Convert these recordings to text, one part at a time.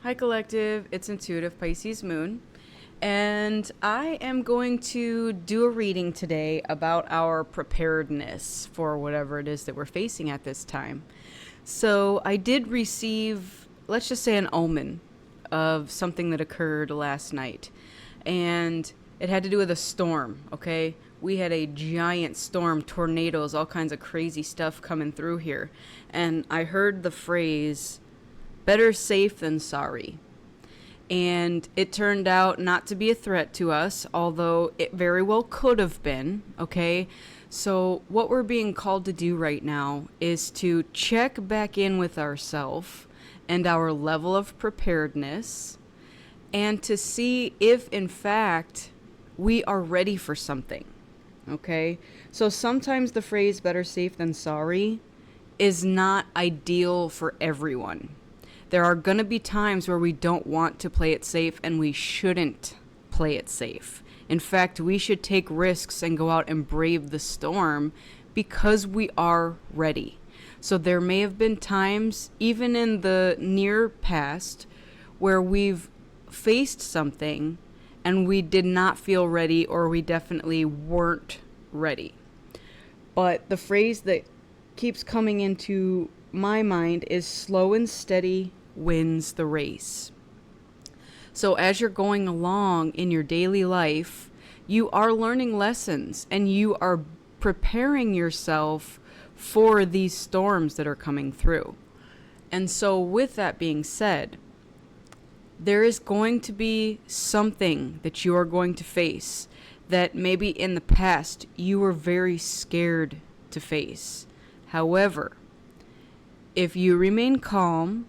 Hi, Collective. It's Intuitive Pisces Moon. And I am going to do a reading today about our preparedness for whatever it is that we're facing at this time. So I did receive, let's just say, an omen of something that occurred last night. And it had to do with a storm, okay? We had a giant storm, tornadoes, all kinds of crazy stuff coming through here. And I heard the phrase, better safe than sorry. And it turned out not to be a threat to us, although it very well could have been, okay? So what we're being called to do right now is to check back in with ourselves and our level of preparedness, and to see if, in fact, we are ready for something, okay? So sometimes the phrase better safe than sorry is not ideal for everyone. There are going to be times where we don't want to play it safe, and we shouldn't play it safe. In fact, we should take risks and go out and brave the storm because we are ready. So there may have been times, even in the near past, where we've faced something and we did not feel ready, or we definitely weren't ready. But the phrase that keeps coming into my mind is slow and steady wins the race. So as you're going along in your daily life, you are learning lessons and you are preparing yourself for these storms that are coming through. And so with that being said, there is going to be something that you are going to face that maybe in the past you were very scared to face. However, if you remain calm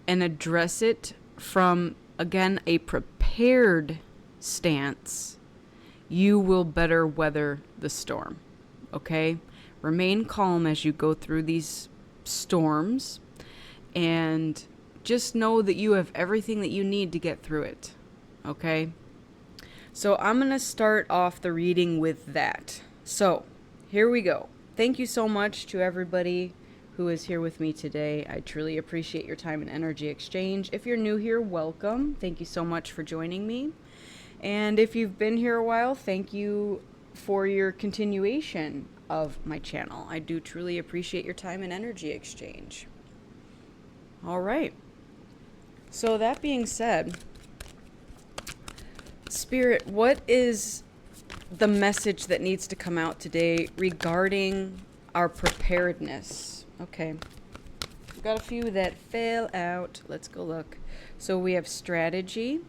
and address it from, again, a prepared stance, you will better weather the storm, okay? Remain calm as you go through these storms, and just know that you have everything that you need to get through it, okay? So I'm going to start off the reading with that. So here we go. Thank you so much to everybody who is here with me today. I truly appreciate your time and energy exchange. If you're new here, welcome. Thank you so much for joining me. And if you've been here a while, thank you for your continuation of my channel. I do truly appreciate your time and energy exchange. All right. So that being said, Spirit, what is the message that needs to come out today regarding our preparedness? Okay, we've got a few that fell out. Let's go look. So we have strategy.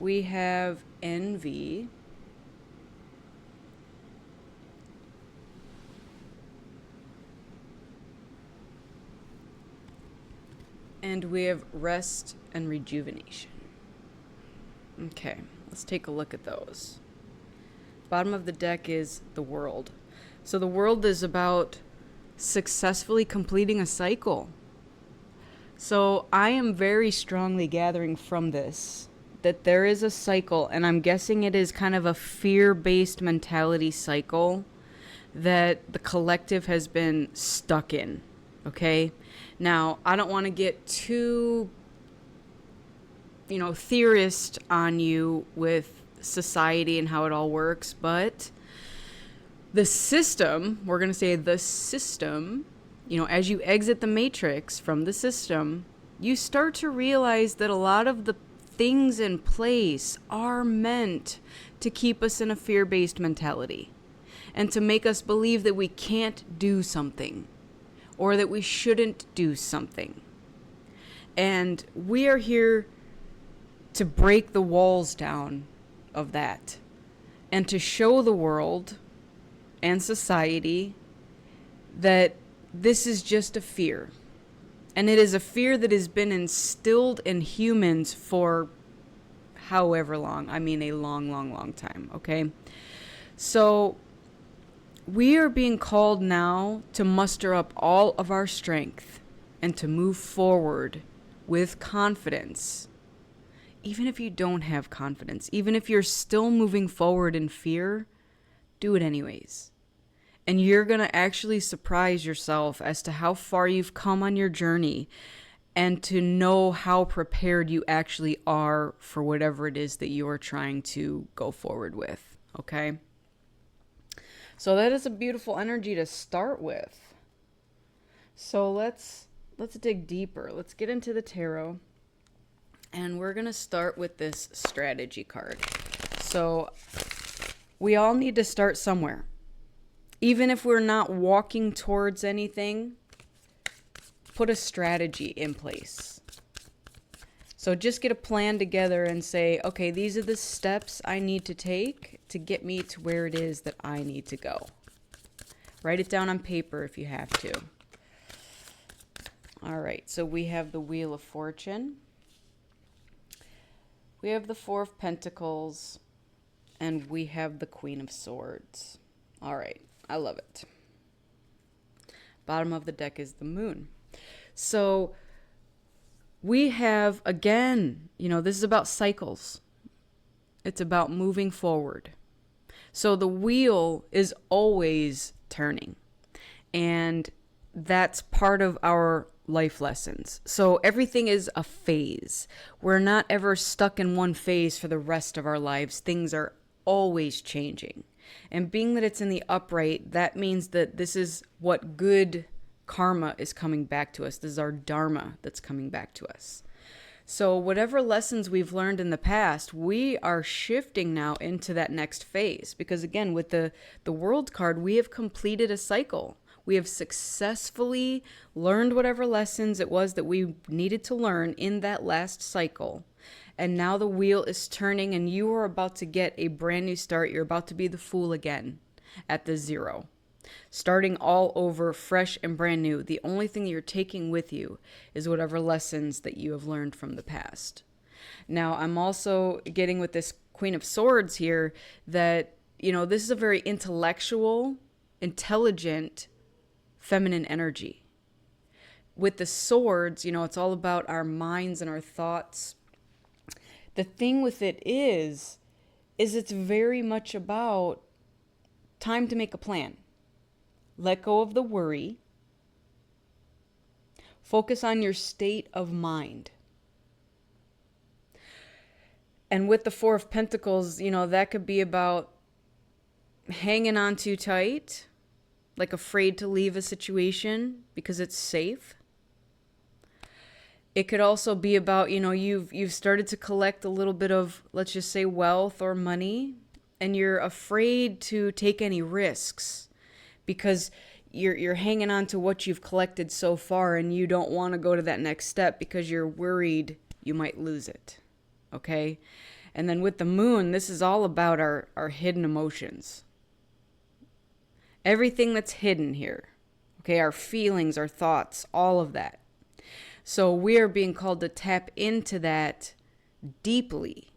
We have envy. And we have rest and rejuvenation. Okay, let's take a look at those. Bottom of the deck is the world. So the world is about successfully completing a cycle. So I am very strongly gathering from this that there is a cycle, and I'm guessing it is kind of a fear-based mentality cycle that the collective has been stuck in, okay? Now, I don't want to get too, theorist on you with society and how it all works, but the system, we're going to say the system, as you exit the matrix from the system, you start to realize that a lot of the things in place are meant to keep us in a fear-based mentality and to make us believe that we can't do something or that we shouldn't do something. And we are here to break the walls down of that and to show the world and society that this is just a fear. And it is a fear that has been instilled in humans for however long. I mean, a long, long, long time, okay? So we are being called now to muster up all of our strength and to move forward with confidence. Even if you don't have confidence, even if you're still moving forward in fear, do it anyways. And you're going to actually surprise yourself as to how far you've come on your journey and to know how prepared you actually are for whatever it is that you are trying to go forward with. Okay? So that is a beautiful energy to start with. So let's dig deeper. Let's get into the tarot. And we're going to start with this strategy card. So we all need to start somewhere. Even if we're not walking towards anything, put a strategy in place. So just get a plan together and say, okay, these are the steps I need to take to get me to where it is that I need to go. Write it down on paper if you have to. All right, so we have the Wheel of Fortune. We have the Four of Pentacles. And we have the Queen of Swords. All right, I love it. Bottom of the deck is the Moon. So we have, again, this is about cycles. It's about moving forward. So the wheel is always turning. And that's part of our life lessons. So everything is a phase. We're not ever stuck in one phase for the rest of our lives. Things are always changing. And being that it's in the upright, that means that this is what good karma is coming back to us. This is our dharma that's coming back to us. So whatever lessons we've learned in the past, we are shifting now into that next phase. Because again, with the World card, we have completed a cycle. We have successfully learned whatever lessons it was that we needed to learn in that last cycle. And now the wheel is turning and you are about to get a brand new start. You're about to be the fool again at the zero. Starting all over, fresh and brand new. The only thing you're taking with you is whatever lessons that you have learned from the past. Now, I'm also getting with this Queen of Swords here that, this is a very intellectual, intelligent, feminine energy. With the swords, it's all about our minds and our thoughts. The thing with it is it's very much about time to make a plan. Let go of the worry. Focus on your state of mind. And with the Four of Pentacles, that could be about hanging on too tight, like afraid to leave a situation because it's safe. It could also be about, you've started to collect a little bit of, let's just say, wealth or money, and you're afraid to take any risks because you're hanging on to what you've collected so far and you don't want to go to that next step because you're worried you might lose it. Okay? And then with the Moon, this is all about our hidden emotions. Everything that's hidden here. Okay? Our feelings, our thoughts, all of that. So we are being called to tap into that deeply.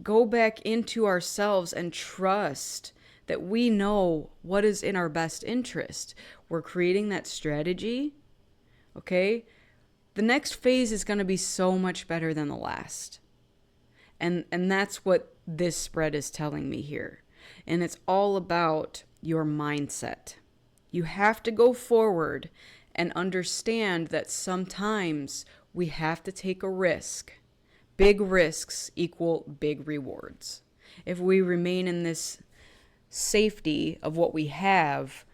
Go back into ourselves and trust that we know what is in our best interest. We're creating that strategy, okay? The next phase is going to be so much better than the last. And that's what this spread is telling me here. And it's all about your mindset. You have to go forward and understand that sometimes we have to take a risk. Big risks equal big rewards. If we remain in this safety of what we have,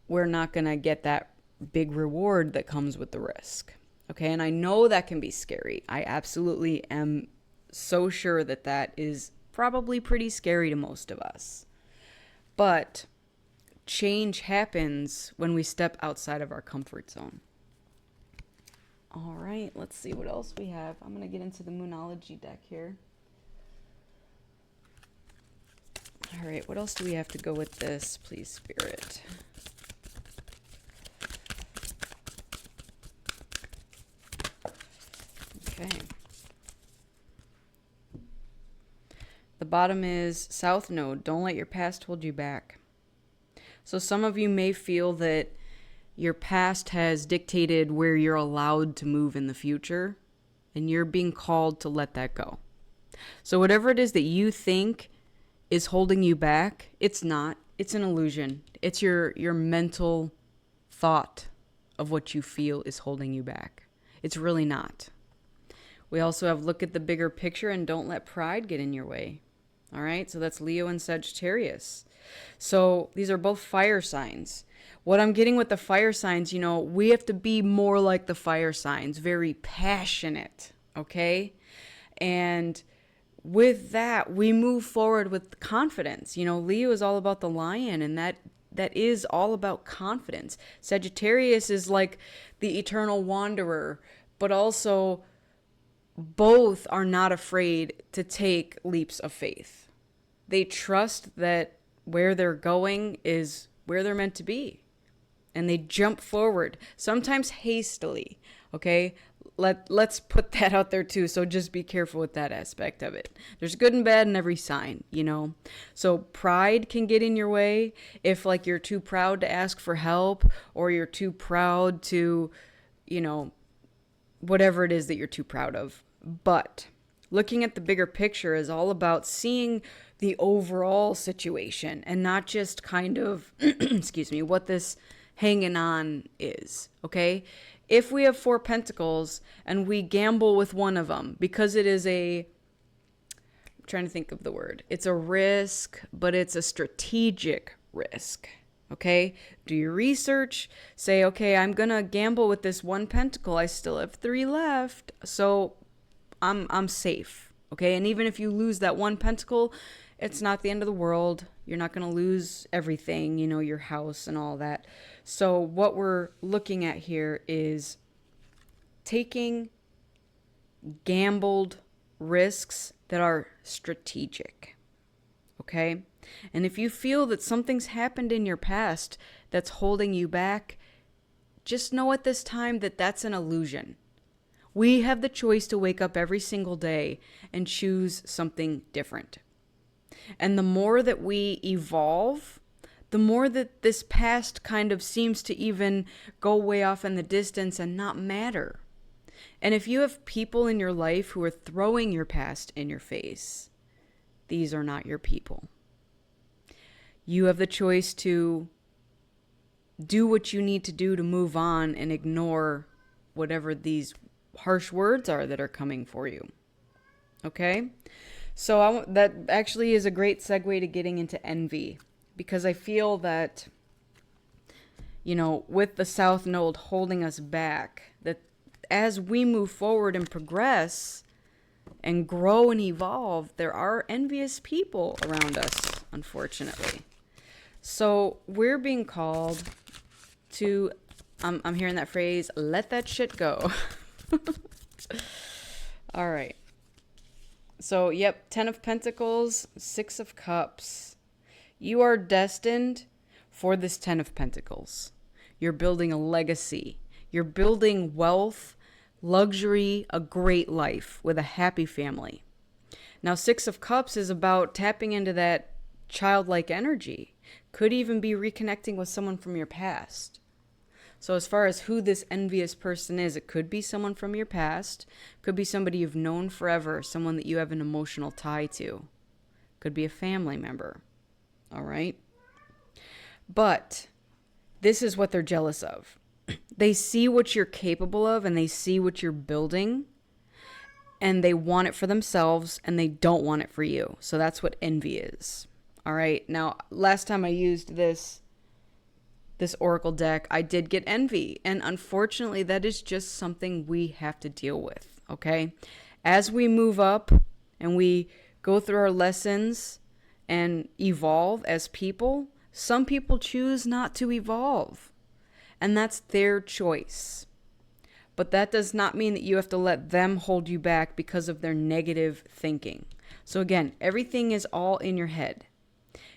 we're not going to get that big reward that comes with the risk. Okay, and I know that can be scary. I absolutely am so sure that that is probably pretty scary to most of us. But change happens when we step outside of our comfort zone. All right, let's see what else we have. I'm going to get into the Moonology deck here. All right, what else do we have to go with this, please, Spirit? Okay. The bottom is South Node. Don't let your past hold you back. So some of you may feel that your past has dictated where you're allowed to move in the future, and you're being called to let that go. So whatever it is that you think is holding you back, it's not. It's an illusion. It's your mental thought of what you feel is holding you back. It's really not. We also have look at the bigger picture and don't let pride get in your way. All right, so that's Leo and Sagittarius. So these are both fire signs. What I'm getting with the fire signs, we have to be more like the fire signs, very passionate, okay? And with that, we move forward with confidence. Leo is all about the lion, and that is all about confidence. Sagittarius is like the eternal wanderer, but also both are not afraid to take leaps of faith. They trust that where they're going is where they're meant to be. And they jump forward, sometimes hastily, okay? Let's put that out there too, so just be careful with that aspect of it. There's good and bad in every sign, So pride can get in your way if you're too proud to ask for help, or you're too proud to, whatever it is that you're too proud of. But looking at the bigger picture is all about seeing the overall situation and not just kind of, excuse me, what this hanging on is, okay? If we have 4 pentacles and we gamble with one of them because it is I'm trying to think of the word. It's a risk, but it's a strategic risk. Okay, do your research, say, okay, I'm going to gamble with this 1 pentacle. I still have 3 left. So I'm safe. Okay. And even if you lose that 1 pentacle, it's not the end of the world. You're not going to lose everything, your house and all that. So what we're looking at here is taking gambled risks that are strategic. Okay? And if you feel that something's happened in your past that's holding you back, just know at this time that that's an illusion. We have the choice to wake up every single day and choose something different. And the more that we evolve, the more that this past kind of seems to even go way off in the distance and not matter. And if you have people in your life who are throwing your past in your face, these are not your people. You have the choice to do what you need to do to move on and ignore whatever these harsh words are that are coming for you. Okay? So that actually is a great segue to getting into envy, because I feel that, with the South Node holding us back, that as we move forward and progress and grow and evolve, there are envious people around us, unfortunately. So we're being called to, I'm hearing that phrase, let that shit go. All right. So, yep, 10 of Pentacles, 6 of Cups. You are destined for this 10 of Pentacles. You're building a legacy. You're building wealth, luxury, a great life with a happy family. Now, 6 of Cups is about tapping into that childlike energy. Could even be reconnecting with someone from your past. So as far as who this envious person is, it could be someone from your past, could be somebody you've known forever, someone that you have an emotional tie to. Could be a family member. All right? But this is what they're jealous of. They see what you're capable of and they see what you're building, and they want it for themselves and they don't want it for you. So that's what envy is. All right? Now, last time I used this oracle deck, I did get envy. And unfortunately, that is just something we have to deal with, okay? As we move up and we go through our lessons and evolve as people, some people choose not to evolve. And that's their choice. But that does not mean that you have to let them hold you back because of their negative thinking. So again, everything is all in your head.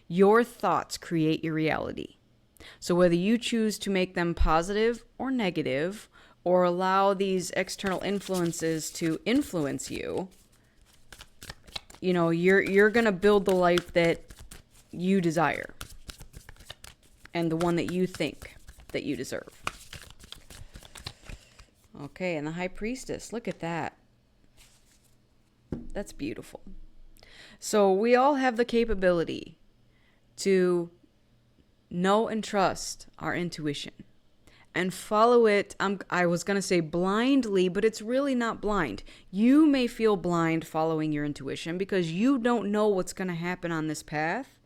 Your thoughts create your reality. So whether you choose to make them positive or negative, or allow these external influences to influence you, you're going to build the life that you desire and the one that you think that you deserve. Okay, and the High Priestess, look at that. That's beautiful. So we all have the capability to know and trust our intuition and follow it. I was going to say blindly, but it's really not blind. You may feel blind following your intuition because you don't know what's going to happen on this path.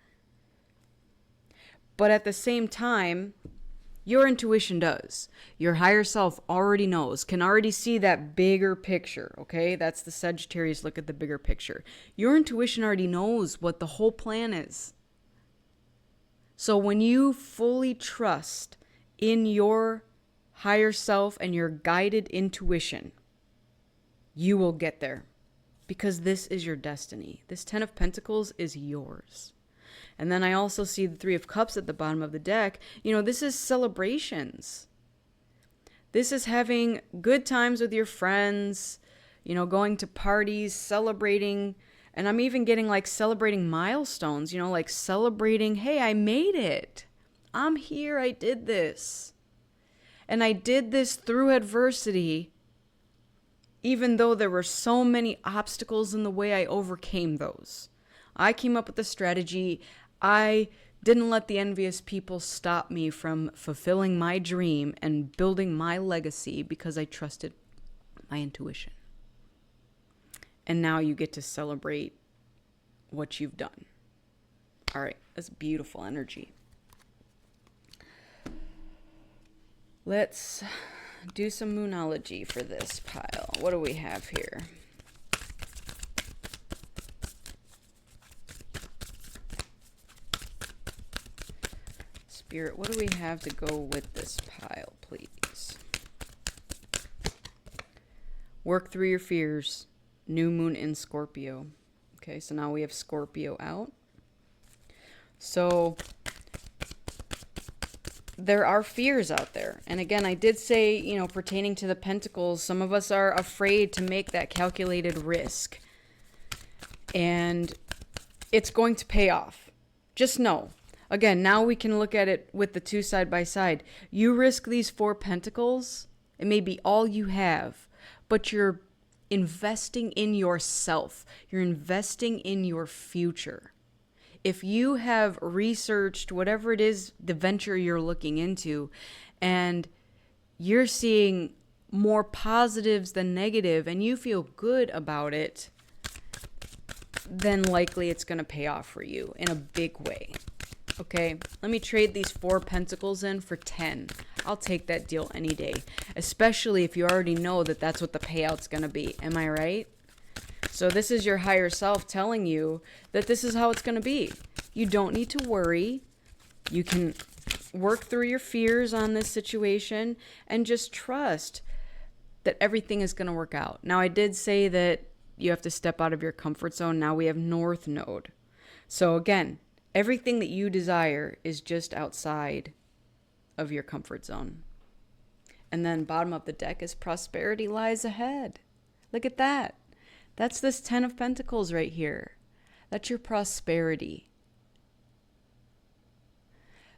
But at the same time, your intuition does. Your higher self already knows, can already see that bigger picture, okay? That's the Sagittarius look at the bigger picture. Your intuition already knows what the whole plan is. So when you fully trust in your higher self and your guided intuition, you will get there because this is your destiny. This 10 of Pentacles is yours. And then I also see the 3 of Cups at the bottom of the deck. You know, this is celebrations. This is having good times with your friends, you know, going to parties, celebrating. And I'm even getting like celebrating milestones, you know, like celebrating, hey, I made it. I'm here. I did this. And I did this through adversity. Even though there were so many obstacles in the way, I overcame those. I came up with a strategy. I didn't let the envious people stop me from fulfilling my dream and building my legacy because I trusted my intuition. And now you get to celebrate what you've done. All right, that's beautiful energy. Let's do some Moonology for this pile. What do we have here? Spirit, what do we have to go with this pile, please? Work through your fears. New moon in Scorpio. Okay, so now we have Scorpio out. So there are fears out there. And again, I did say, you know, pertaining to the Pentacles, some of us are afraid to make that calculated risk. And it's going to pay off. Just know. Again, now we can look at it with the 2 side by side. You risk these 4 Pentacles. It may be all you have, but you're investing in yourself. You're investing in your future. If you have researched whatever it is, the venture you're looking into, and you're seeing more positives than negative, and you feel good about it, then likely it's going to pay off for you in a big way. Okay, let me trade these 4 Pentacles in for 10. I'll take that deal any day, especially if you already know that that's what the payout's going to be. Am I right? So this is your higher self telling you that this is how it's going to be. You don't need to worry. You can work through your fears on this situation and just trust that everything is going to work out. Now, I did say that you have to step out of your comfort zone. Now we have North Node. So again, everything that you desire is just outside of your comfort zone. And then bottom of the deck is prosperity lies ahead. Look at that. That's this 10 of Pentacles right here. That's your prosperity.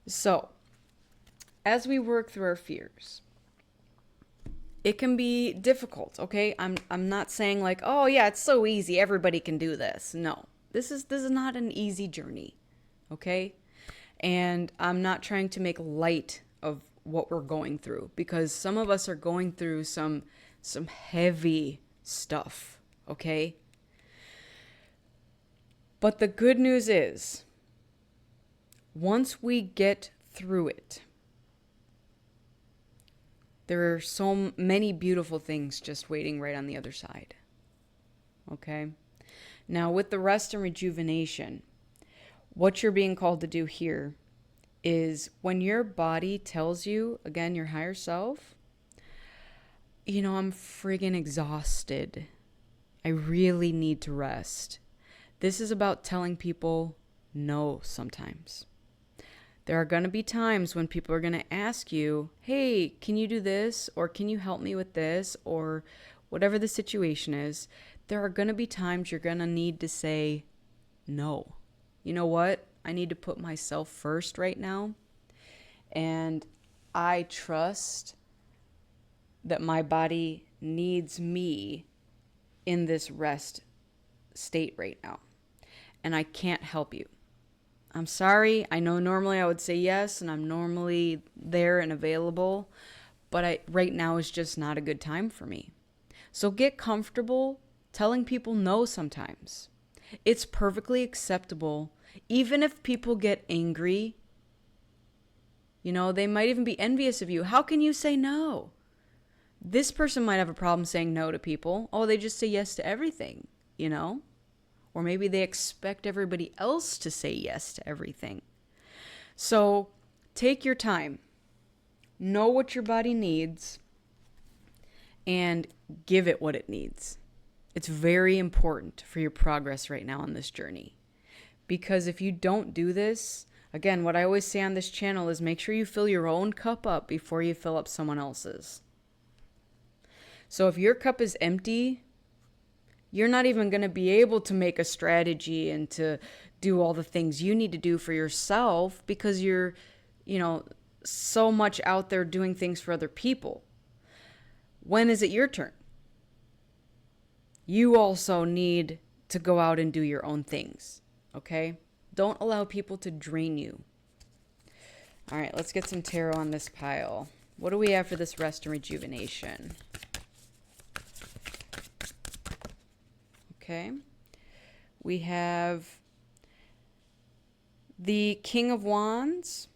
So, as we work through our fears, it can be difficult, okay? I'm not saying like, oh yeah, it's so easy, everybody can do this. No. This is not an easy journey. Okay? And I'm not trying to make light of what we're going through because some of us are going through some heavy stuff, okay? But the good news is, once we get through it, there are so many beautiful things just waiting right on the other side. Okay? Now, with the rest and rejuvenation, what you're being called to do here is when your body tells you, again, your higher self, you know, I'm friggin' exhausted. I really need to rest. This is about telling people no sometimes. There are going to be times when people are going to ask you, hey, can you do this? Or can you help me with this? Or whatever the situation is. There are going to be times you're going to need to say no. You know what? I need to put myself first right now. And I trust that my body needs me in this rest state right now. And I can't help you. I'm sorry. I know normally I would say yes, and I'm normally there and available, but right now is just not a good time for me. So get comfortable telling people no sometimes. It's perfectly acceptable, even if people get angry. You know, they might even be envious of you. How can you say no? This person might have a problem saying no to people. Oh, they just say yes to everything, you know? Or maybe they expect everybody else to say yes to everything. So take your time. Know what your body needs and give it what it needs. It's very important for your progress right now on this journey. Because if you don't do this, again, what I always say on this channel is make sure you fill your own cup up before you fill up someone else's. So if your cup is empty, you're not even going to be able to make a strategy and to do all the things you need to do for yourself because you're, so much out there doing things for other people. When is it your turn? You also need to go out and do your own things, okay? Don't allow people to drain you. All right, let's get some tarot on this pile. What do we have for this rest and rejuvenation? Okay. We have the King of Wands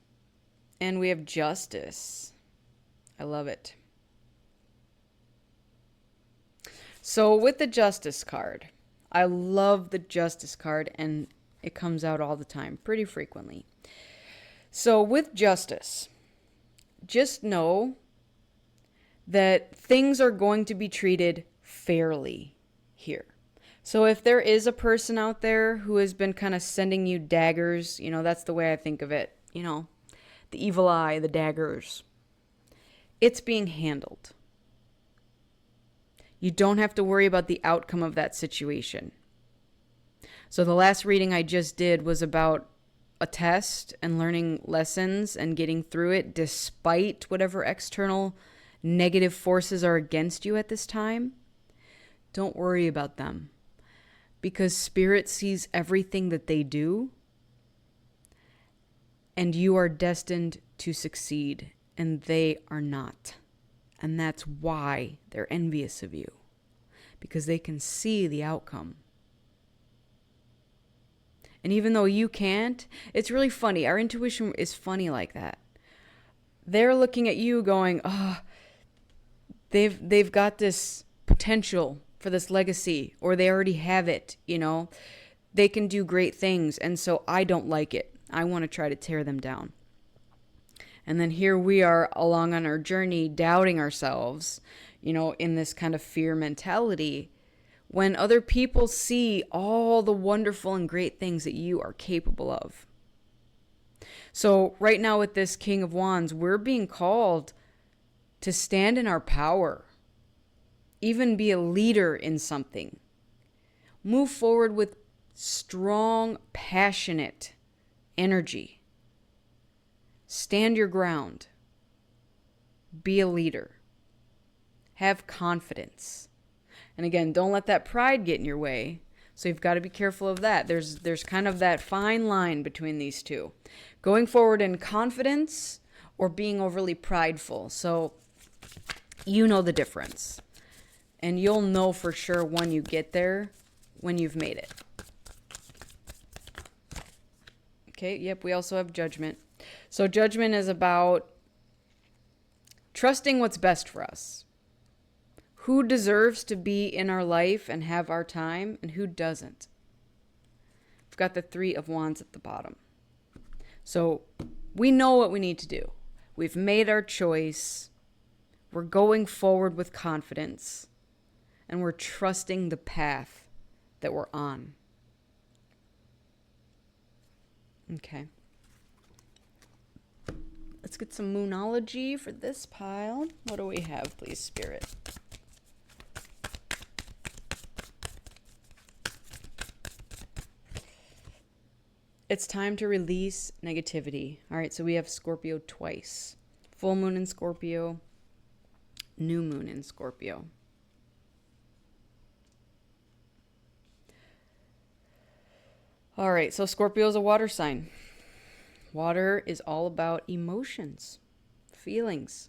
and we have Justice. I love it. So with the Justice card, I love the Justice card and it comes out all the time, pretty frequently. So with Justice, just know that things are going to be treated fairly here. So if there is a person out there who has been kind of sending you daggers, that's the way I think of it, the evil eye, the daggers, it's being handled. You don't have to worry about the outcome of that situation. So the last reading I just did was about a test and learning lessons and getting through it despite whatever external negative forces are against you at this time. Don't worry about them because Spirit sees everything that they do and you are destined to succeed and they are not. And that's why they're envious of you, because they can see the outcome. And even though you can't, it's really funny. Our intuition is funny like that. They're looking at you going, they've got this potential for this legacy, or they already have it, They can do great things, and so I don't like it. I want to try to tear them down. And then here we are along on our journey, doubting ourselves, in this kind of fear mentality, when other people see all the wonderful and great things that you are capable of. So right now with this King of Wands, we're being called to stand in our power, even be a leader in something. Move forward with strong, passionate energy. Stand your ground. Be a leader. Have confidence. And again, don't let that pride get in your way. So you've got to be careful of that. There's kind of that fine line between these two. Going forward in confidence or being overly prideful. So you know the difference. And you'll know for sure when you get there, when you've made it. Okay, yep, we also have Judgment. So Judgment is about trusting what's best for us. Who deserves to be in our life and have our time, and who doesn't. We've got the Three of Wands at the bottom. So we know what we need to do. We've made our choice. We're going forward with confidence. And we're trusting the path that we're on. Okay. Let's get some Moonology for this pile. What do we have, please, Spirit? It's time to release negativity. All right, so we have Scorpio twice. Full moon in Scorpio, new moon in Scorpio. All right, so Scorpio is a water sign. Water is all about emotions, feelings.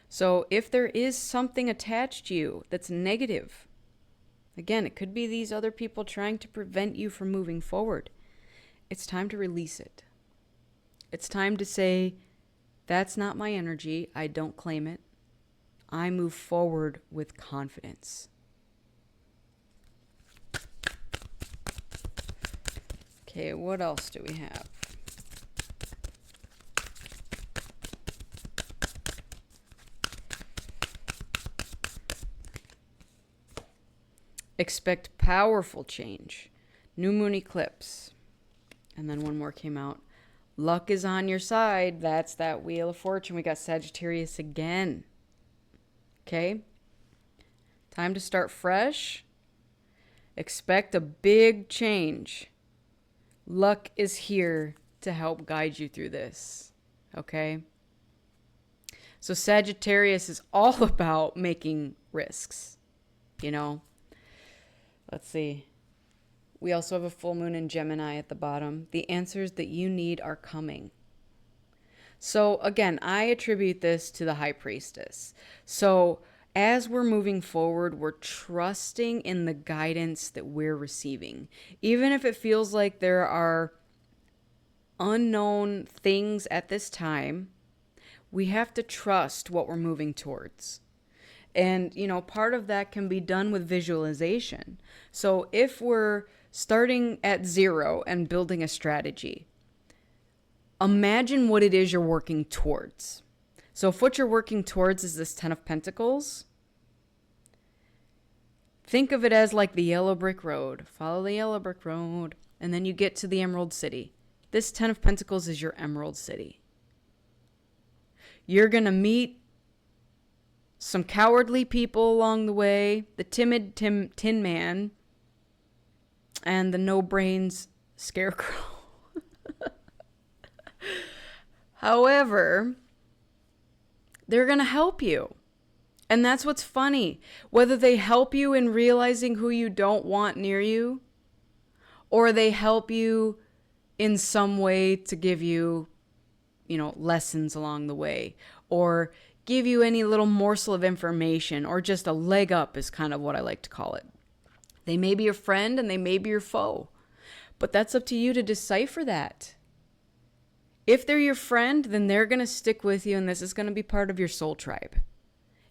So if there is something attached to you that's negative, again, it could be these other people trying to prevent you from moving forward. It's time to release it. It's time to say, that's not my energy. I don't claim it. I move forward with confidence. Okay, what else do we have? Expect powerful change. New moon eclipse. And then one more came out. Luck is on your side. That's that Wheel of Fortune. We got Sagittarius again. Okay? Time to start fresh. Expect a big change. Luck is here to help guide you through this. Okay? So Sagittarius is all about making risks. You know? Let's see. We also have a full moon in Gemini at the bottom. The answers that you need are coming. So again, I attribute this to the High Priestess. So as we're moving forward, we're trusting in the guidance that we're receiving. Even if it feels like there are unknown things at this time, we have to trust what we're moving towards. And, you know, part of that can be done with visualization. So if we're starting at zero and building a strategy, imagine what it is you're working towards. So if what you're working towards is this 10 of Pentacles, think of it as like the yellow brick road. Follow the yellow brick road. And then you get to the Emerald City. This 10 of Pentacles is your Emerald City. You're going to meet some cowardly people along the way, the timid tin man, and the no-brains scarecrow. However, they're going to help you. And that's what's funny. Whether they help you in realizing who you don't want near you, or they help you in some way to give you, you know, lessons along the way, or give you any little morsel of information, or just a leg up is kind of what I like to call it. They may be your friend and they may be your foe, but that's up to you to decipher that. If they're your friend, then they're going to stick with you and this is going to be part of your soul tribe.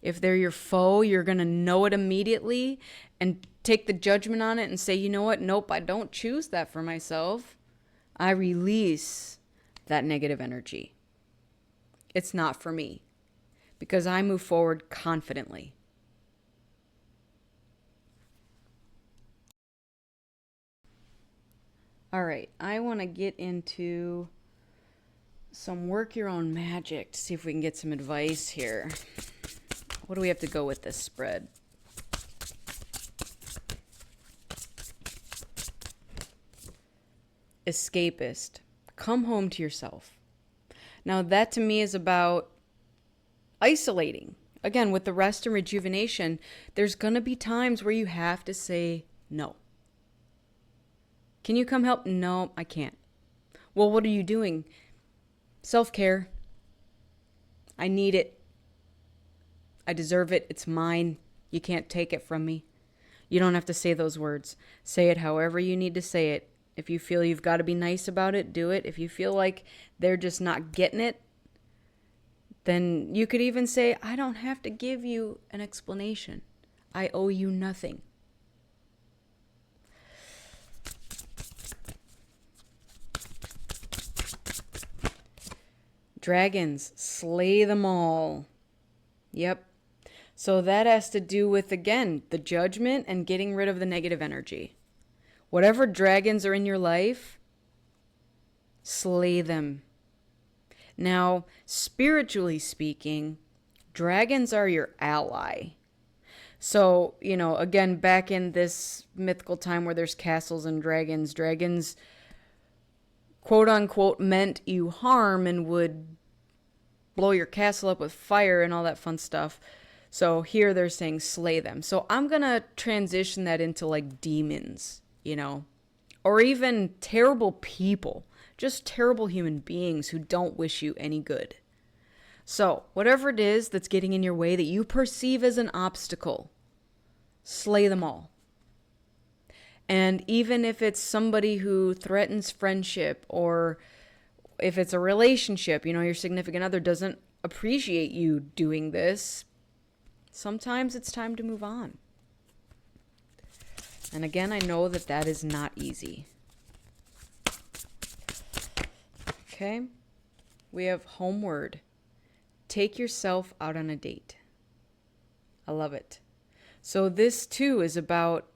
If they're your foe, you're going to know it immediately and take the judgment on it and say, you know what? Nope, I don't choose that for myself. I release that negative energy. It's not for me. Because I move forward confidently. All right, I want to get into some work your own magic to see if we can get some advice here. What do we have to go with this spread? Escapist. Come home to yourself. Now that to me is about isolating. Again, with the rest and rejuvenation, there's going to be times where you have to say no. Can you come help? No, I can't. Well, what are you doing? Self-care. I need it. I deserve it. It's mine. You can't take it from me. You don't have to say those words. Say it however you need to say it. If you feel you've got to be nice about it, do it. If you feel like they're just not getting it, then you could even say, I don't have to give you an explanation. I owe you nothing. Dragons, slay them all. Yep. So that has to do with, again, the judgment and getting rid of the negative energy. Whatever dragons are in your life, slay them. Now, spiritually speaking, dragons are your ally. So, you know, again, back in this mythical time where there's castles and dragons, dragons, quote unquote, meant you harm and would blow your castle up with fire and all that fun stuff. So here they're saying slay them. So I'm going to transition that into like demons, you know, or even terrible people. just terrible human beings who don't wish you any good. So, whatever it is that's getting in your way that you perceive as an obstacle, slay them all. And even if it's somebody who threatens friendship, or if it's a relationship, your significant other doesn't appreciate you doing this, sometimes it's time to move on. And again, I know that that is not easy. Okay, we have homeward. Take yourself out on a date. I love it. So this too is about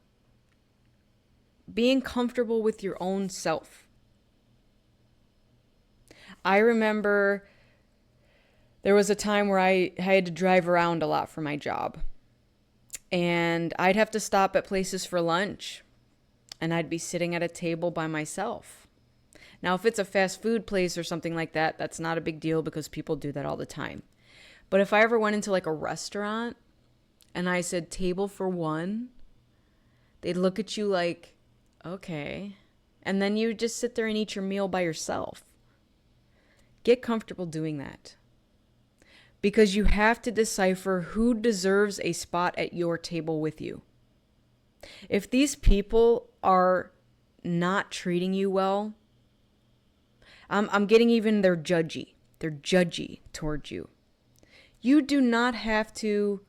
being comfortable with your own self. I remember there was a time where I had to drive around a lot for my job. And I'd have to stop at places for lunch. And I'd be sitting at a table by myself. Now, if it's a fast food place or something like that, that's not a big deal because people do that all the time. But if I ever went into like a restaurant and I said table for one, they'd look at you like, okay. And then you just sit there and eat your meal by yourself. Get comfortable doing that. Because you have to decipher who deserves a spot at your table with you. If these people are not treating you well, I'm getting even they're judgy. They're judgy towards you. You do not have to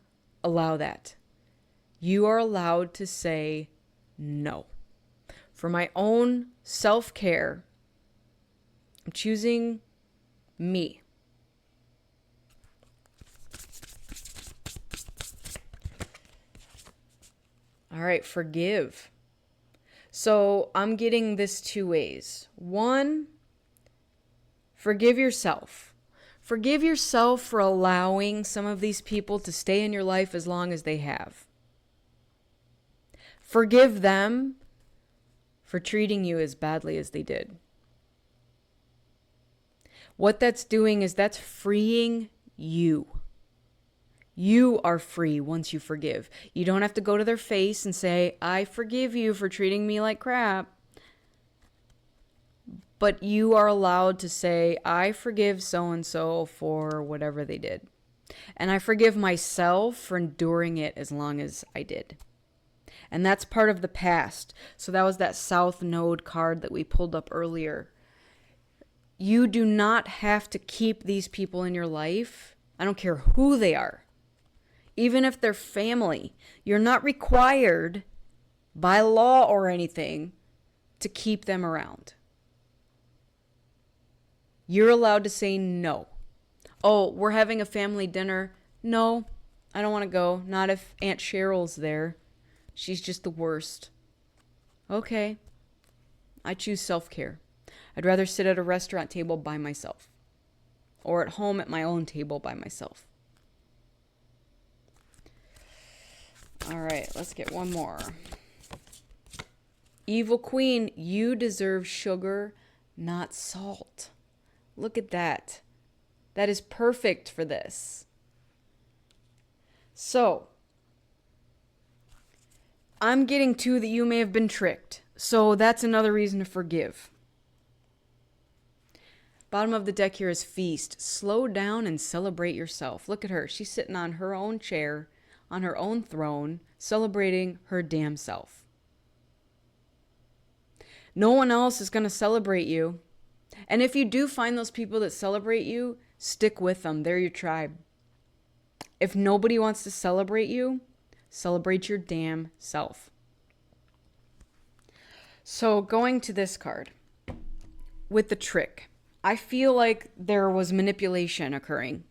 allow that. You are allowed to say no. For my own self-care, I'm choosing me. All right, forgive. So I'm getting this two ways. One, forgive yourself. Forgive yourself for allowing some of these people to stay in your life as long as they have. Forgive them for treating you as badly as they did. What that's doing is that's freeing you. You are free once you forgive. You don't have to go to their face and say, I forgive you for treating me like crap. But you are allowed to say, I forgive so-and-so for whatever they did. And I forgive myself for enduring it as long as I did. And that's part of the past. So that was that South Node card that we pulled up earlier. You do not have to keep these people in your life. I don't care who they are. Even if they're family, you're not required by law or anything to keep them around. You're allowed to say no. Oh, we're having a family dinner. No, I don't want to go. Not if Aunt Cheryl's there. She's just the worst. Okay. I choose self-care. I'd rather sit at a restaurant table by myself. Or at home at my own table by myself. All right, let's get one more. Evil Queen, you deserve sugar, not salt. Look at that. That is perfect for this. So, I'm getting to that you may have been tricked. So that's another reason to forgive. Bottom of the deck here is feast. Slow down and celebrate yourself. Look at her. She's sitting on her own chair, on her own throne, celebrating her damn self. No one else is going to celebrate you. And if you do find those people that celebrate you, stick with them. They're your tribe. If nobody wants to celebrate you, celebrate your damn self. So going to this card, with the trick, I feel like there was manipulation occurring.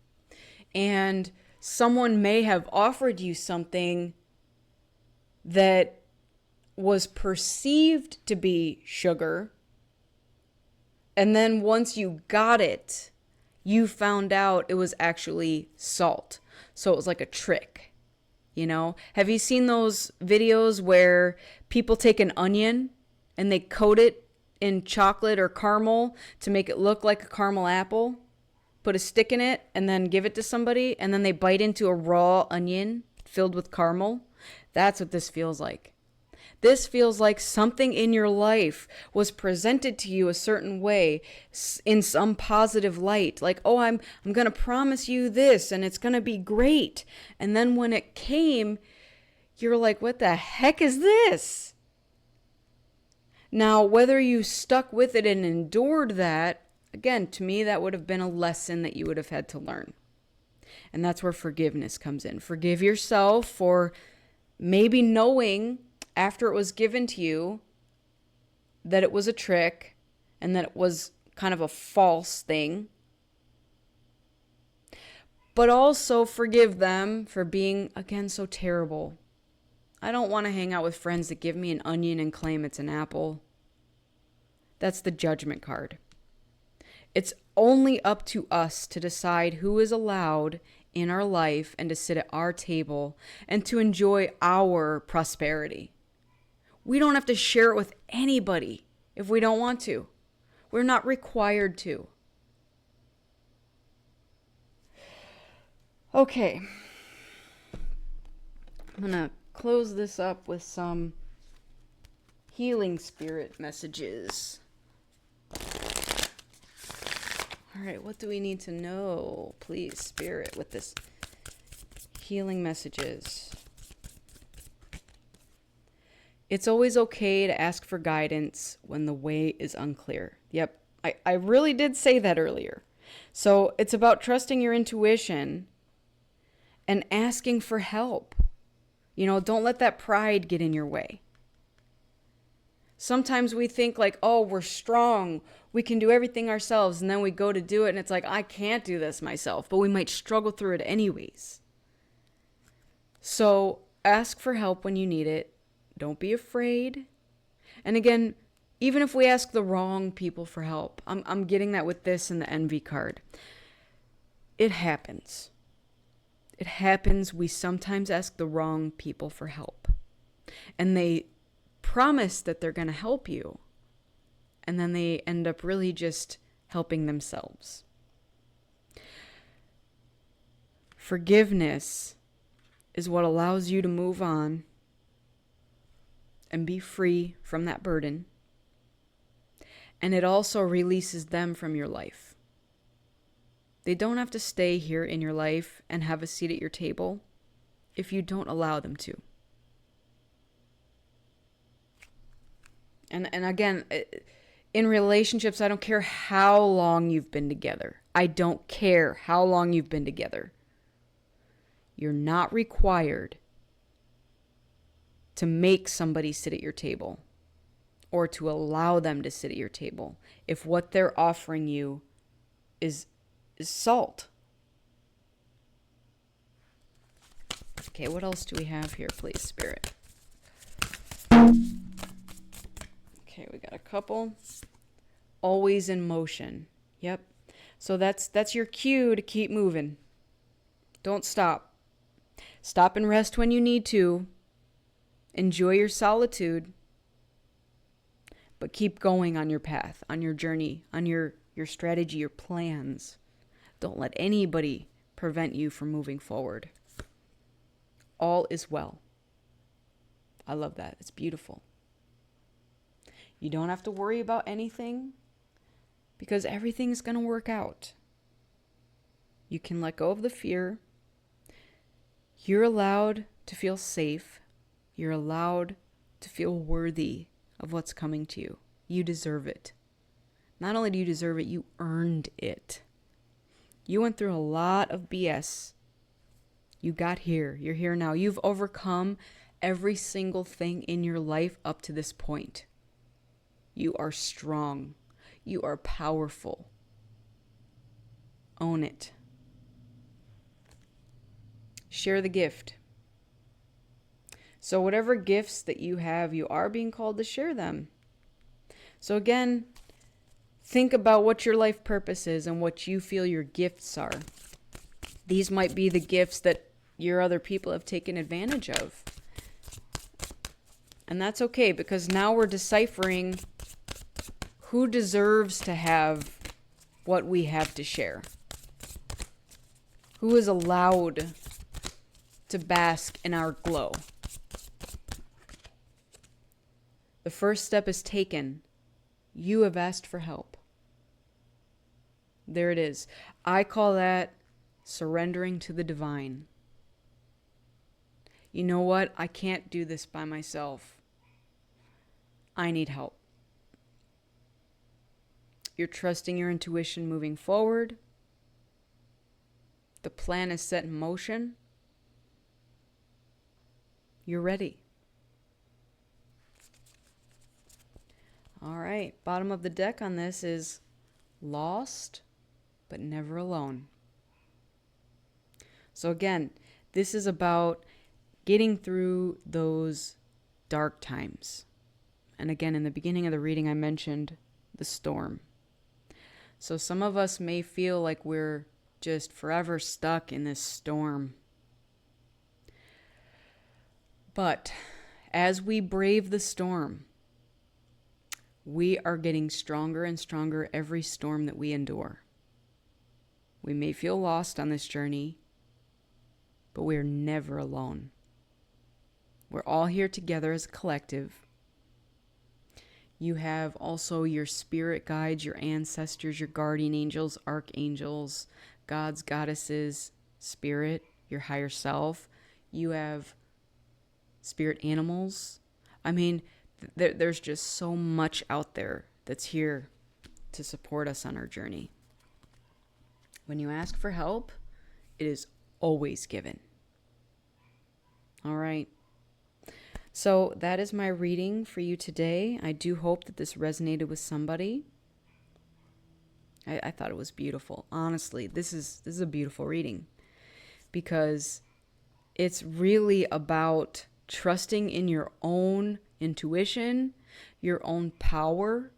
And someone may have offered you something that was perceived to be sugar. And then once you got it, you found out it was actually salt. So it was like a trick, you know? Have you seen those videos where people take an onion and they coat it in chocolate or caramel to make it look like a caramel apple? Put a stick in it and then give it to somebody, and then they bite into a raw onion filled with caramel? That's what this feels like. This feels like something in your life was presented to you a certain way in some positive light. Like, oh, I'm going to promise you this and it's going to be great. And then when it came, you're like, what the heck is this? Now, whether you stuck with it and endured that, again, to me, that would have been a lesson that you would have had to learn. And that's where forgiveness comes in. Forgive yourself for maybe knowing after it was given to you that it was a trick and that it was kind of a false thing. But also forgive them for being, again, so terrible. I don't want to hang out with friends that give me an onion and claim it's an apple. That's the judgment card. It's only up to us to decide who is allowed in our life and to sit at our table and to enjoy our prosperity. We don't have to share it with anybody if we don't want to. We're not required to. Okay. I'm going to close this up with some healing spirit messages. All right, what do we need to know, please, Spirit, with this healing messages? It's always okay to ask for guidance when the way is unclear. Yep, I really did say that earlier. So it's about trusting your intuition and asking for help. You know, don't let that pride get in your way. Sometimes we think like, oh, we're strong, we can do everything ourselves, and then we go to do it and it's like, I can't do this myself, but we might struggle through it anyways. So ask for help when you need it. Don't be afraid. And again, even if we ask the wrong people for help, I'm getting that with this and the envy card. It happens. It happens. We sometimes ask the wrong people for help. And they promise that they're going to help you. And then they end up really just helping themselves. Forgiveness is what allows you to move on and be free from that burden. And it also releases them from your life. They don't have to stay here in your life and have a seat at your table if you don't allow them to. And again, in relationships, I don't care how long you've been together. I don't care how long you've been together. You're not required to make somebody sit at your table or to allow them to sit at your table if what they're offering you is salt. Okay, what else do we have here, please, Spirit? Okay, we got a couple. Always in motion. Yep. So that's your cue to keep moving. Don't stop. Stop and rest when you need to. Enjoy your solitude. But keep going on your path, on your journey, on your strategy, your plans. Don't let anybody prevent you from moving forward. All is well. I love that. It's beautiful. You don't have to worry about anything because everything's going to work out. You can let go of the fear. You're allowed to feel safe. You're allowed to feel worthy of what's coming to you. You deserve it. Not only do you deserve it, you earned it. You went through a lot of BS. You got here. You're here now. You've overcome every single thing in your life up to this point. You are strong. You are powerful. Own it. Share the gift. So whatever gifts that you have, you are being called to share them. So again, think about what your life purpose is and what you feel your gifts are. These might be the gifts that your other people have taken advantage of. And that's okay, because now we're deciphering who deserves to have what we have to share. Who is allowed to bask in our glow. The first step is taken. You have asked for help. There it is. I call that surrendering to the divine. You know what? I can't do this by myself. I need help. You're trusting your intuition moving forward. The plan is set in motion. You're ready. All right, bottom of the deck on this is lost, but never alone. So again, this is about getting through those dark times. And again, in the beginning of the reading, I mentioned the storm. So some of us may feel like we're just forever stuck in this storm. But as we brave the storm, we are getting stronger and stronger every storm that we endure. We may feel lost on this journey, but we're never alone. We're all here together as a collective. You have also your spirit guides, your ancestors, your guardian angels, archangels, gods, goddesses, spirit, your higher self. You have spirit animals. I mean, there's just so much out there that's here to support us on our journey. When you ask for help, it is always given. All right. So that is my reading for you today. I do hope that this resonated with somebody. I thought it was beautiful. Honestly, this is a beautiful reading because it's really about trusting in your own intuition, your own power,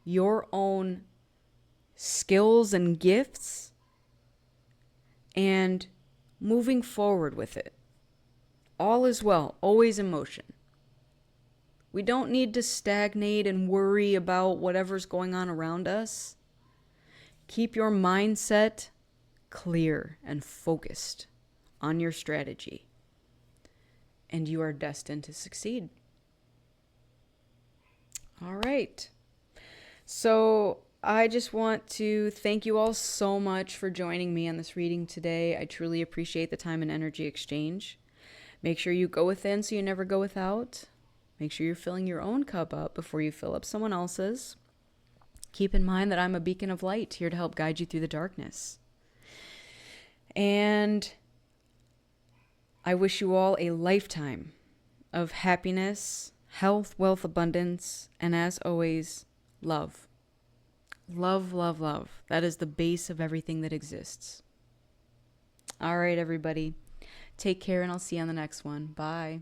your own skills and gifts, and moving forward with it. All is well, always in motion. We don't need to stagnate and worry about whatever's going on around us. Keep your mindset clear and focused on your strategy, and you are destined to succeed. All right. So I just want to thank you all so much for joining me on this reading today. I truly appreciate the time and energy exchange. Make sure you go within so you never go without. Make sure you're filling your own cup up before you fill up someone else's. Keep in mind that I'm a beacon of light here to help guide you through the darkness. And I wish you all a lifetime of happiness, health, wealth, abundance, and as always, love. Love, love, love. That is the base of everything that exists. All right, everybody. Take care, and I'll see you on the next one. Bye.